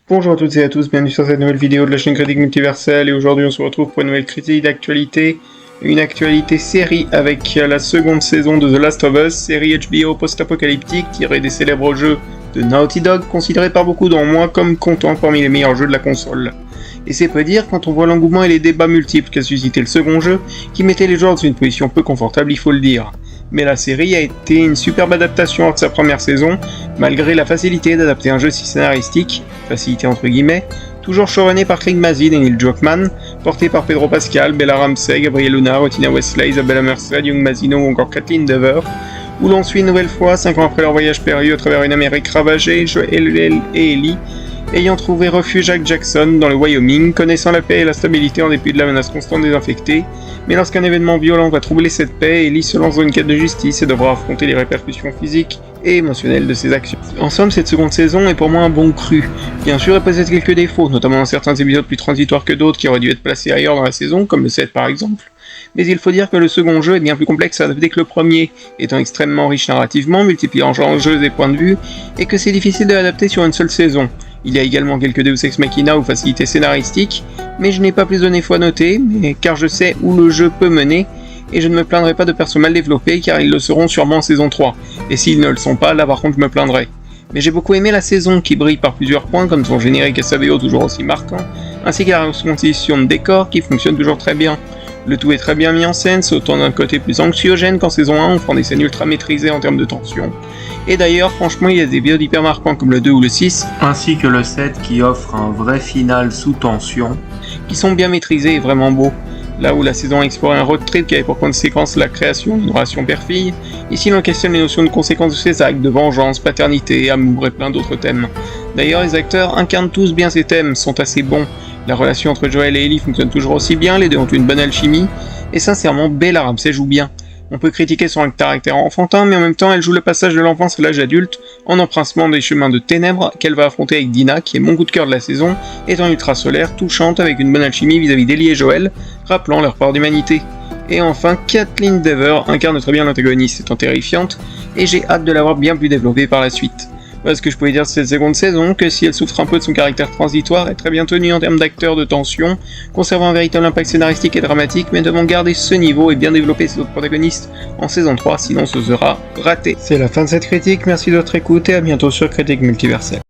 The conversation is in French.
Bonjour à toutes et à tous, bienvenue sur cette nouvelle vidéo de la chaîne Critique Multiverselle, et aujourd'hui on se retrouve pour une nouvelle critique d'actualité, une actualité série avec la seconde saison de The Last of Us, série HBO post-apocalyptique tirée des célèbres jeux de Naughty Dog, considéré par beaucoup dont moi comme comptant parmi les meilleurs jeux de la console. Et c'est peu dire quand on voit l'engouement et les débats multiples qu'a suscité le second jeu, qui mettait les joueurs dans une position peu confortable, il faut le dire. Mais la série a été une superbe adaptation de sa première saison, malgré la facilité d'adapter un jeu si scénaristique, facilité entre guillemets, toujours showrunné par Craig Mazin et Neil Druckmann, porté par Pedro Pascal, Bella Ramsey, Gabriel Luna, Tina Wesley, Isabella Merced, Young Mazino ou encore Kathleen Dever, où l'on suit une nouvelle fois, 5 ans après leur voyage perdu à travers une Amérique ravagée, Joel et Ellie, ayant trouvé refuge à Jackson dans le Wyoming, connaissant la paix et la stabilité en dépit de la menace constante des infectés, mais lorsqu'un événement violent va troubler cette paix, Ellie se lance dans une quête de justice et devra affronter les répercussions physiques et émotionnelles de ses actions. En somme, cette seconde saison est pour moi un bon cru. Bien sûr, elle possède quelques défauts, notamment dans certains épisodes plus transitoires que d'autres qui auraient dû être placés ailleurs dans la saison, comme le 7 par exemple. Mais il faut dire que le second jeu est bien plus complexe à adapter que le premier, étant extrêmement riche narrativement, multipliant enjeux et points de vue, et que c'est difficile de l'adapter sur une seule saison. Il y a également quelques Deus Ex Machina ou facilités scénaristiques, mais je n'ai pas plus donné foi noter, car je sais où le jeu peut mener, et je ne me plaindrai pas de persos mal développés, car ils le seront sûrement en saison 3, et s'ils ne le sont pas, là par contre je me plaindrai. Mais j'ai beaucoup aimé la saison, qui brille par plusieurs points, comme son générique et sa BO toujours aussi marquant, ainsi que la composition de décor qui fonctionne toujours très bien. Le tout est très bien mis en scène, c'est autant d'un côté plus anxiogène qu'en saison 1, offrant des scènes ultra maîtrisées en termes de tension. Et d'ailleurs, franchement, il y a des épisodes hyper marquants comme le 2 ou le 6, ainsi que le 7 qui offre un vrai final sous tension, qui sont bien maîtrisés et vraiment beaux. Là où la saison a exploré un road trip qui avait pour conséquence la création d'une relation père-fille, ici l'on questionne les notions de conséquences de ses actes, de vengeance, paternité, amour et plein d'autres thèmes. D'ailleurs, les acteurs incarnent tous bien ces thèmes, sont assez bons. La relation entre Joel et Ellie fonctionne toujours aussi bien, les deux ont une bonne alchimie, et sincèrement, Bella Ramsey joue bien. On peut critiquer son caractère enfantin, mais en même temps elle joue le passage de l'enfance à l'âge adulte, en empruntant des chemins de ténèbres qu'elle va affronter avec Dina, qui est mon coup de cœur de la saison, étant ultra solaire, touchante, avec une bonne alchimie vis-à-vis d'Ellie et Joel, rappelant leur part d'humanité. Et enfin, Kathleen Dever incarne très bien l'antagoniste, étant terrifiante, et j'ai hâte de l'avoir bien plus développée par la suite. Voilà ce que je pouvais dire de cette seconde saison, que si elle souffre un peu de son caractère transitoire, elle est très bien tenue en termes d'acteurs, de tension, conservant un véritable impact scénaristique et dramatique, mais devant garder ce niveau et bien développer ses autres protagonistes en saison 3, sinon ce sera raté. C'est la fin de cette critique, merci de votre écoute et à bientôt sur Critique Multiverselle.